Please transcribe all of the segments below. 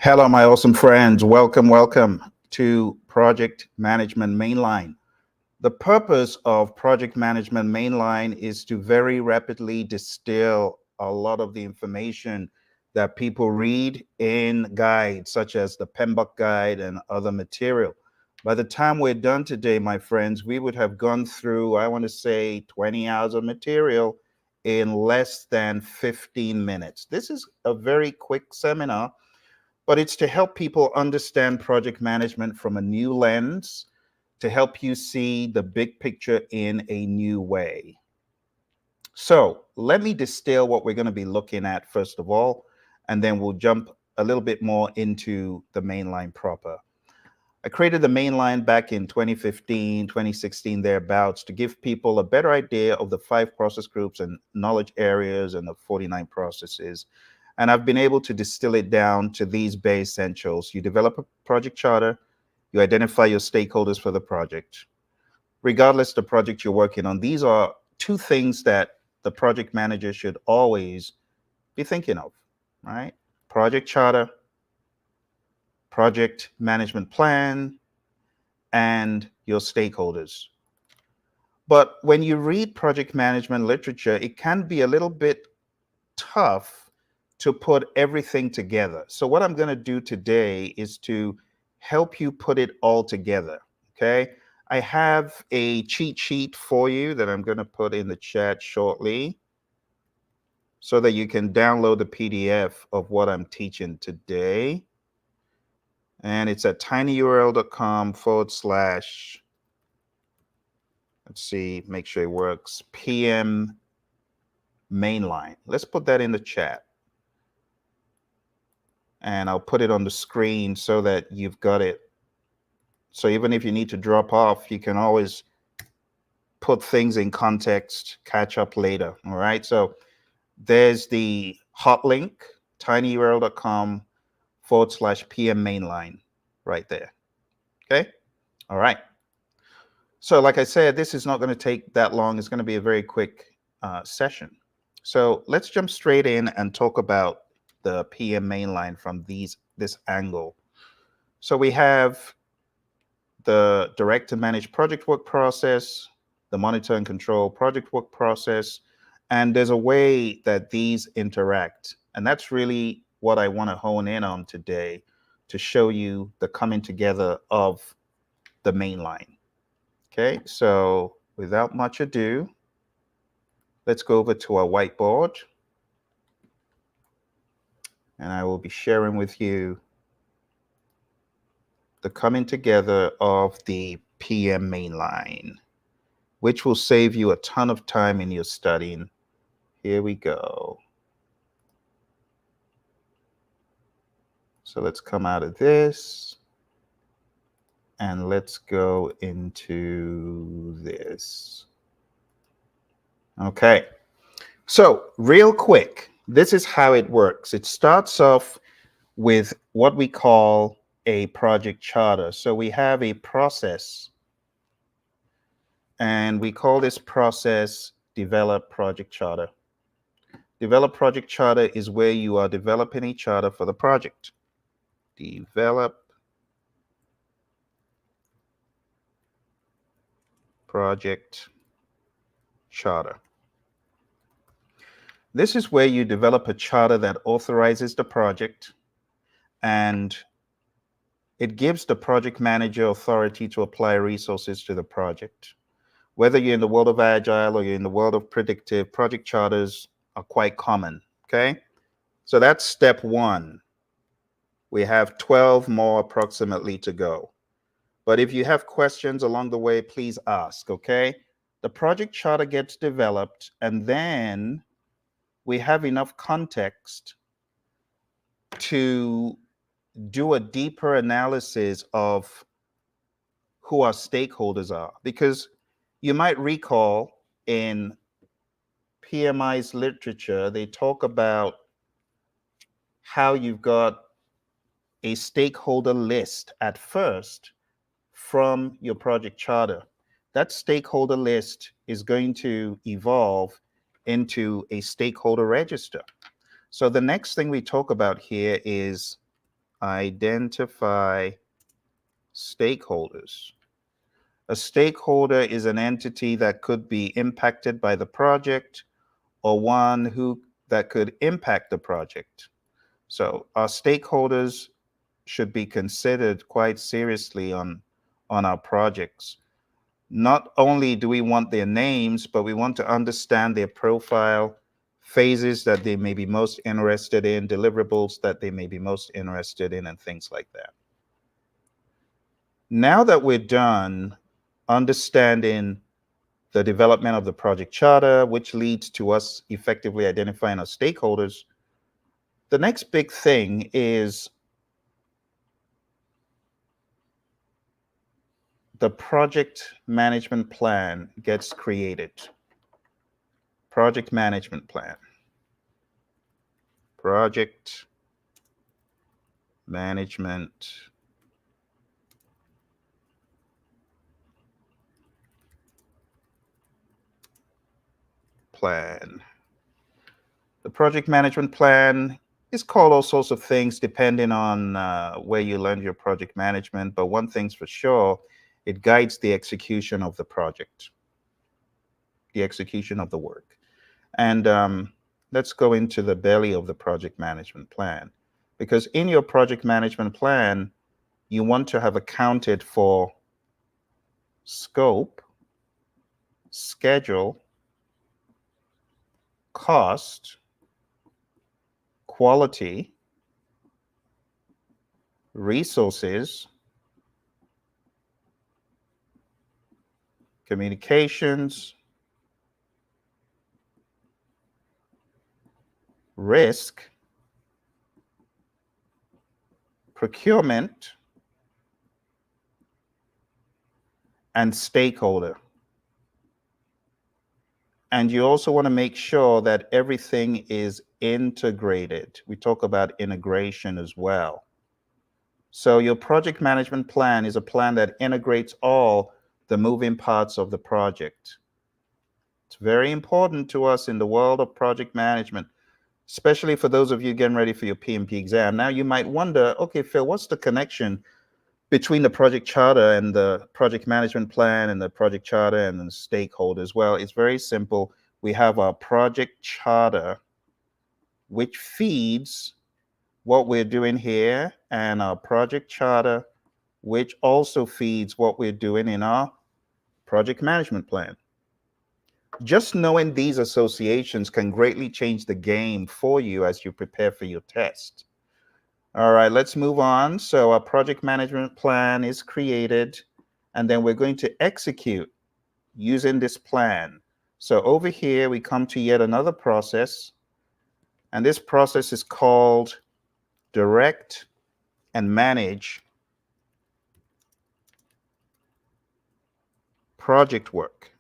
Hello, my awesome friends. Welcome to Project Management Mainline. The purpose of Project Management Mainline is to very rapidly distill a lot of the information that people read in guides, such as the PMBOK guide and other material. By the time we're done today, my friends, we would have gone through, I want to say, 20 hours of material in less than 15 minutes. This is a very quick seminar, but it's to help people understand project management from a new lens, to help you see the big picture in a new way. So let me distill what we're going to be looking at first of all, and then we'll jump a little bit more into the mainline proper. I created the mainline back in 2015, 2016, thereabouts, to give people a better idea of the 5 process groups and knowledge areas and the 49 processes. And I've been able to distill it down to these bare essentials. You develop a project charter, you identify your stakeholders for the project. Regardless of the project you're working on, these are 2 things that the project manager should always be thinking of, right? Project charter, project management plan, and your stakeholders. But when you read project management literature, it can be a little bit tough to put everything together. So what I'm going to do today is to help you put it all together, okay? I have a cheat sheet for you that I'm going to put in the chat shortly so that you can download the PDF of what I'm teaching today. And it's at tinyurl.com / let's see, make sure it works, PM Mainline. Let's put that in the chat. And I'll put it on the screen so that you've got it. So even if you need to drop off, you can always put things in context, catch up later. All right. So there's the hot link, tinyurl.com / PM Mainline right there. Okay. All right. So like I said, this is not going to take that long. It's going to be a very quick session. So let's jump straight in and talk about the PM Mainline from this angle. So we have the direct and manage project work process, the monitor and control project work process, and there's a way that these interact. And that's really what I want to hone in on today, to show you the coming together of the mainline. Okay, so without much ado, let's go over to our whiteboard. And I will be sharing with you the coming together of the PM Mainline, which will save you a ton of time in your studying. Here we go. So let's come out of this and let's go into this. Okay, so real quick, this is how it works. It starts off with what we call a project charter. So we have a process, and we call this process develop project charter. Develop project charter is where you are developing a charter for the project. Develop project charter. This is where you develop a charter that authorizes the project, and it gives the project manager authority to apply resources to the project. Whether you're in the world of Agile or you're in the world of predictive, project charters are quite common, okay? So that's step 1. We have 12 more approximately to go. But if you have questions along the way, please ask, okay? The project charter gets developed, and then we have enough context to do a deeper analysis of who our stakeholders are. Because you might recall in PMI's literature, they talk about how you've got a stakeholder list at first from your project charter. That stakeholder list is going to evolve into a stakeholder register. So the next thing we talk about here is Identify stakeholders. A stakeholder is an entity that could be impacted by the project or one that could impact the project. So our stakeholders should be considered quite seriously on our projects. Not only do we want their names, but we want to understand their profile, phases that they may be most interested in, deliverables that they may be most interested in, and things like that. Now that we're done understanding the development of the project charter, which leads to us effectively identifying our stakeholders, the next big thing is the project management plan gets created. Project management plan. Project management plan. The project management plan is called all sorts of things depending on where you learned your project management, but one thing's for sure, it guides the execution of the project, the execution of the work. And let's go into the belly of the project management plan. Because in your project management plan, you want to have accounted for scope, schedule, cost, quality, resources, communications, risk, procurement, and stakeholder. And you also want to make sure that everything is integrated. We talk about integration as well. So your project management plan is a plan that integrates all the moving parts of the project. It's very important to us in the world of project management, especially for those of you getting ready for your PMP exam. Now you might wonder, okay, Phil, what's the connection between the project charter and the project management plan and the project charter and the stakeholders? Well, it's very simple. We have our project charter, which feeds what we're doing here, and our project charter, which also feeds what we're doing in our project management plan. Just knowing these associations can greatly change the game for you as you prepare for your test. All right, let's move on. So our project management plan is created, and then we're going to execute using this plan. So over here, we come to yet another process, and this process is called direct and manage project work.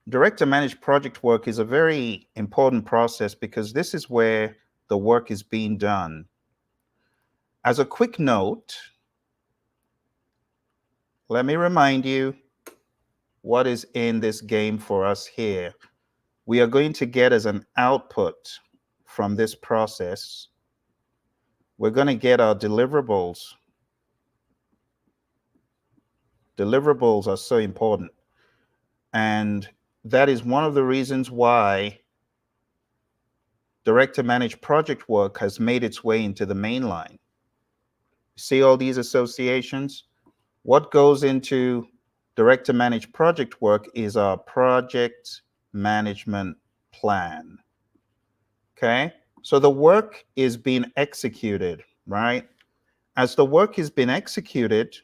Direct and manage project work is a very important process because this is where the work is being done. As a quick note, let me remind you what is in this game for us here. We are going to get as an output from this process, we're going to get our deliverables. Deliverables are so important. And that is one of the reasons why direct to manage project work has made its way into the mainline. See all these associations? What goes into direct to manage project work is our project management plan. Okay, so the work is being executed, right? As the work is being executed,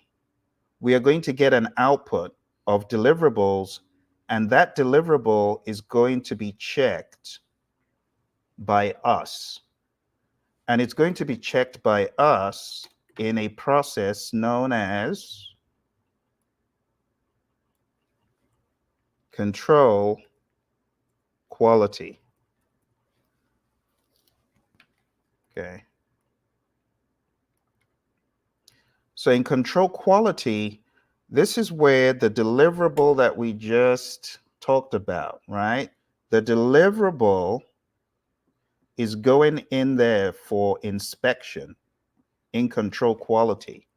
we are going to get an output of deliverables, and that deliverable is going to be checked by us. And it's going to be checked by us in a process known as control quality. Okay. So in control quality, this is where the deliverable that we just talked about, right? The deliverable is going in there for inspection in control quality.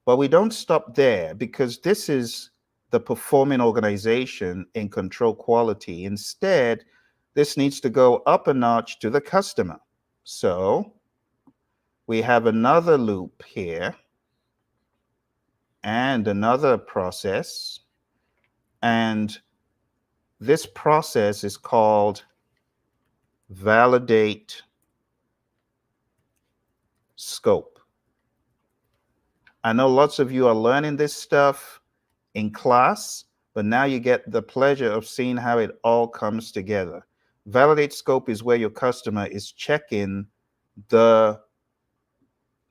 But we don't stop there because this is the performing organization in control quality. Instead, this needs to go up a notch to the customer. So we have another loop here and another process. And this process is called validate scope. I know lots of you are learning this stuff in class, but now you get the pleasure of seeing how it all comes together. Validate scope is where your customer is checking the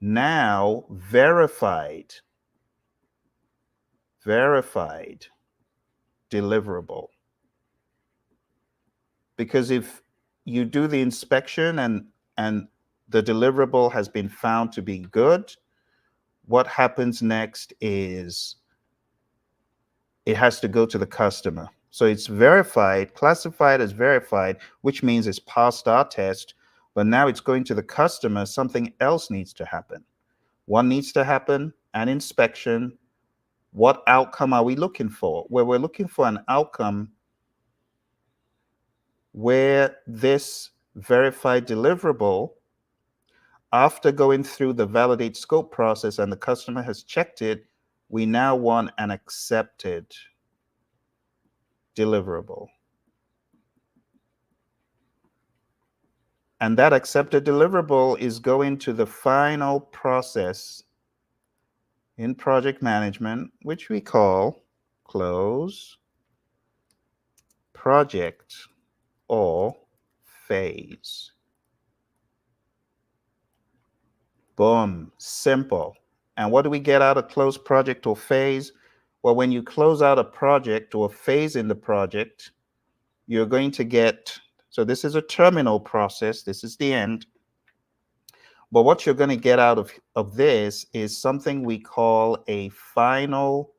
now verified deliverable. Because if you do the inspection and the deliverable has been found to be good, what happens next is it has to go to the customer. So it's verified, classified as verified, which means it's passed our test, but now it's going to the customer. Something else needs to happen. What needs to happen? An inspection. What outcome are we looking for? Well, we're looking for an outcome where this verified deliverable, after going through the validate scope process and the customer has checked it, we now want an accepted deliverable. And that accepted deliverable is going to the final process in project management, which we call close, project, or phase. Boom, simple. And what do we get out of close, project, or phase? Well, when you close out a project or a phase in the project, you're going to get, so this is a terminal process, this is the end. But what you're going to get out of this is something we call a final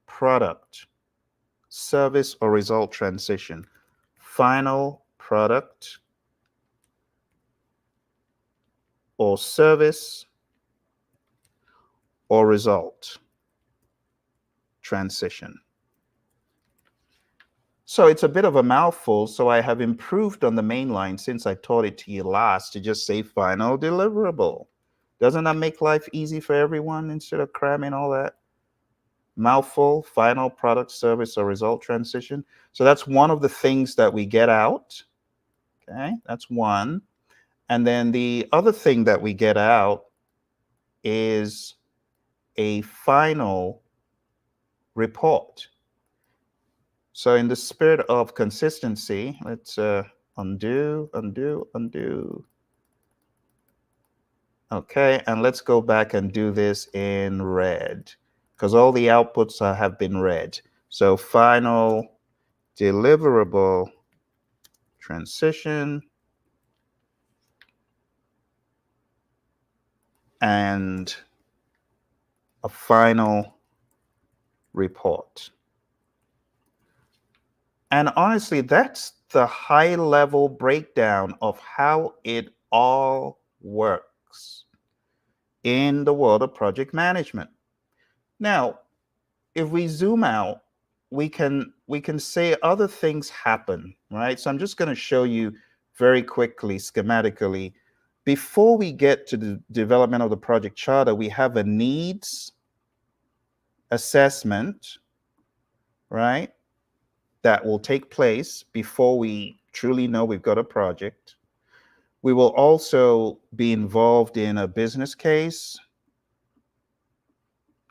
product, service, or result transition. Final product or service or result transition. So it's a bit of a mouthful, so I have improved on the Mainline since I taught it to you last to just say final deliverable. Doesn't that make life easy for everyone instead of cramming all that? Mouthful, final product, service, or result transition. So that's one of the things that we get out. Okay, that's one. And then the other thing that we get out is a final report. So in the spirit of consistency, let's undo. Okay, and let's go back and do this in red because all the outputs have been red. So final deliverable transition and a final report. And honestly, that's the high level breakdown of how it all works in the world of project management. Now, if we zoom out, we can say other things happen, right? So I'm just going to show you very quickly, schematically. Before we get to the development of the project charter, we have a needs assessment, right? That will take place before we truly know we've got a project. We will also be involved in a business case,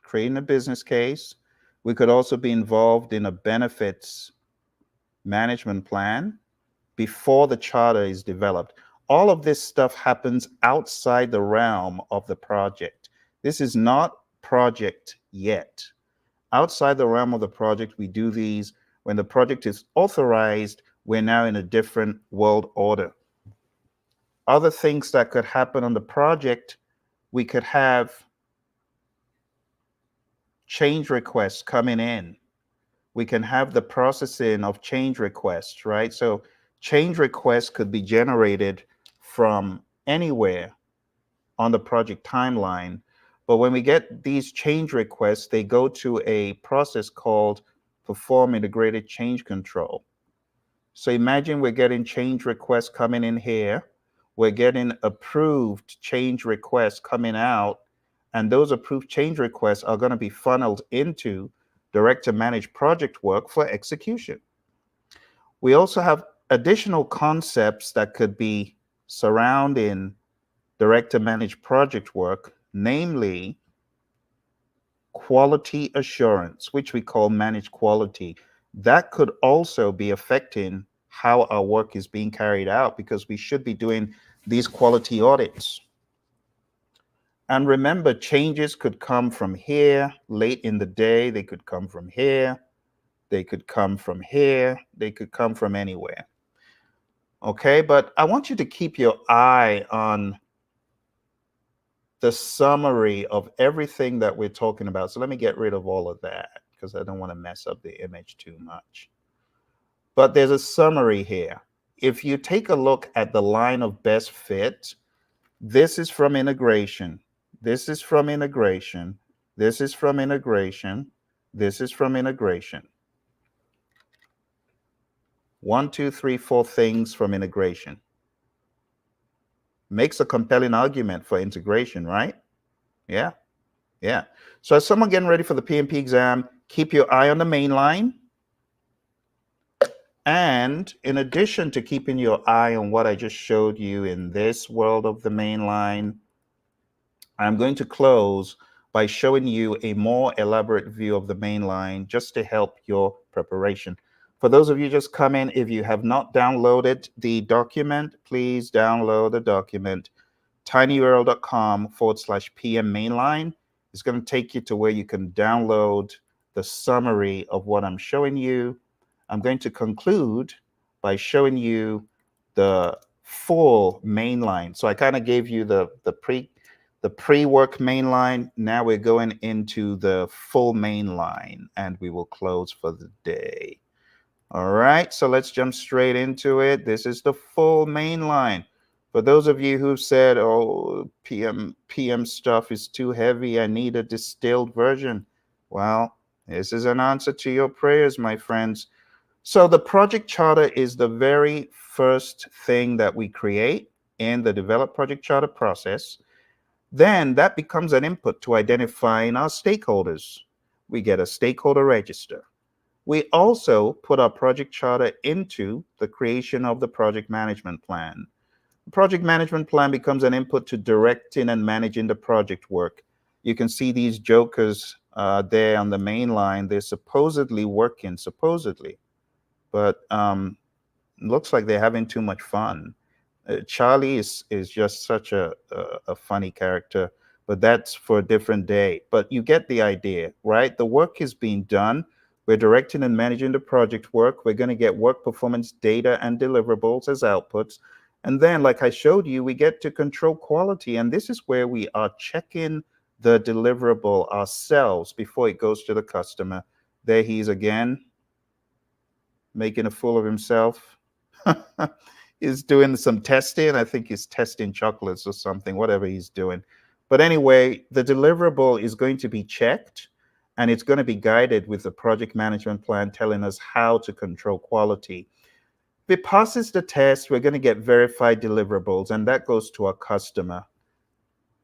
creating a business case. We could also be involved in a benefits management plan before the charter is developed. All of this stuff happens outside the realm of the project. This is not project yet. Outside the realm of the project, we do these. When the project is authorized, we're now in a different world order. Other things that could happen on the project, we could have change requests coming in. We can have the processing of change requests, right? So change requests could be generated from anywhere on the project timeline. But when we get these change requests, they go to a process called perform integrated change control. So imagine we're getting change requests coming in here. We're getting approved change requests coming out. And those approved change requests are going to be funneled into director managed project work for execution. We also have additional concepts that could be surrounding director managed project work, namely quality assurance, which we call managed quality. That could also be affecting how our work is being carried out because we should be doing these quality audits. And remember, changes could come from here late in the day. They could come from here. They could come from here. They could come from anywhere. Okay, but I want you to keep your eye on the summary of everything that we're talking about. So let me get rid of all of that because I don't want to mess up the image too much. But there's a summary here. If you take a look at the line of best fit, this is from integration. This is from integration. This is from integration. This is from integration. 1, 2, 3, 4 things from integration. Makes a compelling argument for integration, right? Yeah, yeah. So as someone getting ready for the PMP exam, keep your eye on the main line. And in addition to keeping your eye on what I just showed you in this world of the main line, I'm going to close by showing you a more elaborate view of the main line just to help your preparation. For those of you just come in, if you have not downloaded the document, please download the document. tinyurl.com/PM mainline is going to take you to where you can download the summary of what I'm showing you. I'm going to conclude by showing you the full mainline. So I kind of gave you the pre-work mainline. Now we're going into the full mainline and we will close for the day. All right, so let's jump straight into it. This is the full mainline. For those of you who've said, oh, PM stuff is too heavy, I need a distilled version. Well, this is an answer to your prayers, my friends. So the project charter is the very first thing that we create in the develop project charter process. Then that becomes an input to identifying our stakeholders. We get a stakeholder register. We also put our project charter into the creation of the project management plan. The project management plan becomes an input to directing and managing the project work. You can see these jokers there on the main line. They're supposedly working, but looks like they're having too much fun. Charlie is just such a funny character, but that's for a different day. But you get the idea, right? The work is being done. We're directing and managing the project work. We're going to get work performance data and deliverables as outputs. And then, like I showed you, we get to control quality. And this is where we are checking the deliverable ourselves before it goes to the customer. There he is again, making a fool of himself. He's doing some testing. I think he's testing chocolates or something, whatever he's doing. But anyway, the deliverable is going to be checked. And it's going to be guided with the project management plan telling us how to control quality. If it passes the test, we're going to get verified deliverables, and that goes to our customer.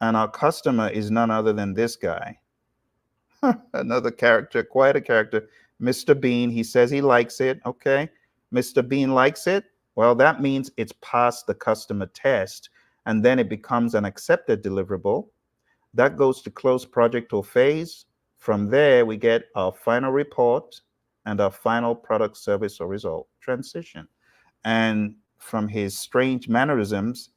And our customer is none other than this guy. Another character, quite a character, Mr. Bean. He says he likes it. Okay, Mr. Bean likes it. Well, that means it's passed the customer test, and then it becomes an accepted deliverable. That goes to close project or phase. From there, we get our final report and our final product, service, or result transition. And from his strange mannerisms,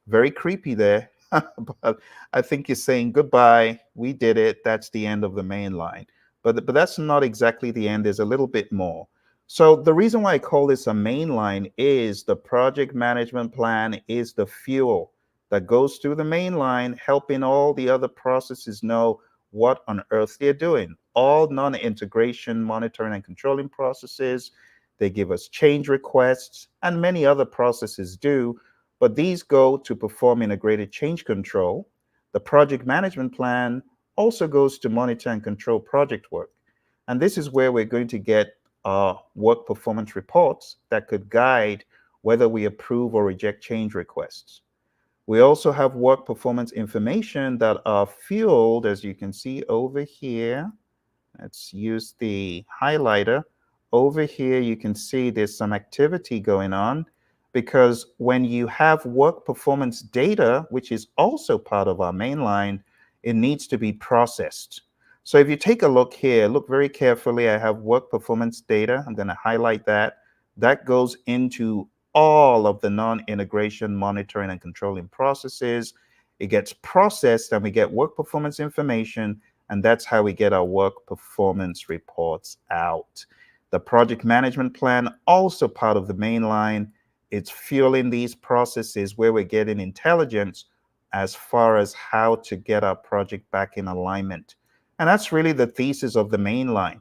very creepy there, but I think he's saying goodbye. We did it. That's the end of the main line. But that's not exactly the end. There's a little bit more. So the reason why I call this a main line is the project management plan is the fuel that goes through the main line, helping all the other processes know what on earth they're doing. All non-integration monitoring and controlling processes, they give us change requests, and many other processes do. but these go to perform integrated change control. The project management plan also goes to monitor and control project work. And this is where we're going to get work performance reports that could guide whether we approve or reject change requests. We also have work performance information that are fueled, as you can see over here. Let's use the highlighter. Over here, you can see there's some activity going on because when you have work performance data, which is also part of our mainline, it needs to be processed. So if you take a look here, look very carefully, I have work performance data. I'm going to highlight that. That goes into all of the non-integration monitoring and controlling processes. It gets processed and we get work performance information, and that's how we get our work performance reports out. The project management plan, also part of the mainline, it's fueling these processes where we're getting intelligence as far as how to get our project back in alignment. And that's really the thesis of the mainline.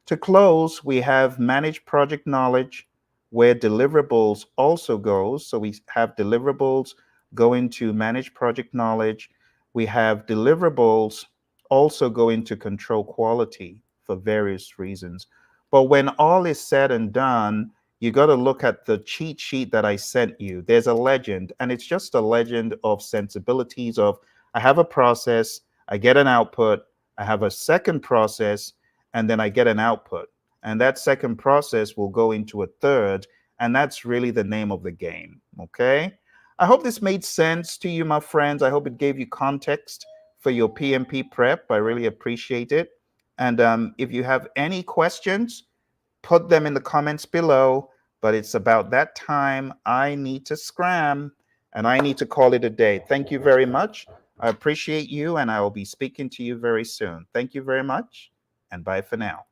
To close, we have managed project knowledge, where deliverables also goes. So we have deliverables going to manage project knowledge. We have deliverables also going to control quality for various reasons. But when all is said and done, you got to look at the cheat sheet that I sent you. There's a legend, and it's just a legend of sensibilities of I have a process, I get an output, I have a second process, and then I get an output. And that second process will go into a third, and that's really the name of the game, okay? I hope this made sense to you, my friends. I hope it gave you context for your PMP prep. I really appreciate it. And if you have any questions, put them in the comments below. But it's about that time. I need to scram, and I need to call it a day. Thank you very much. I appreciate you, and I will be speaking to you very soon. Thank you very much, and bye for now.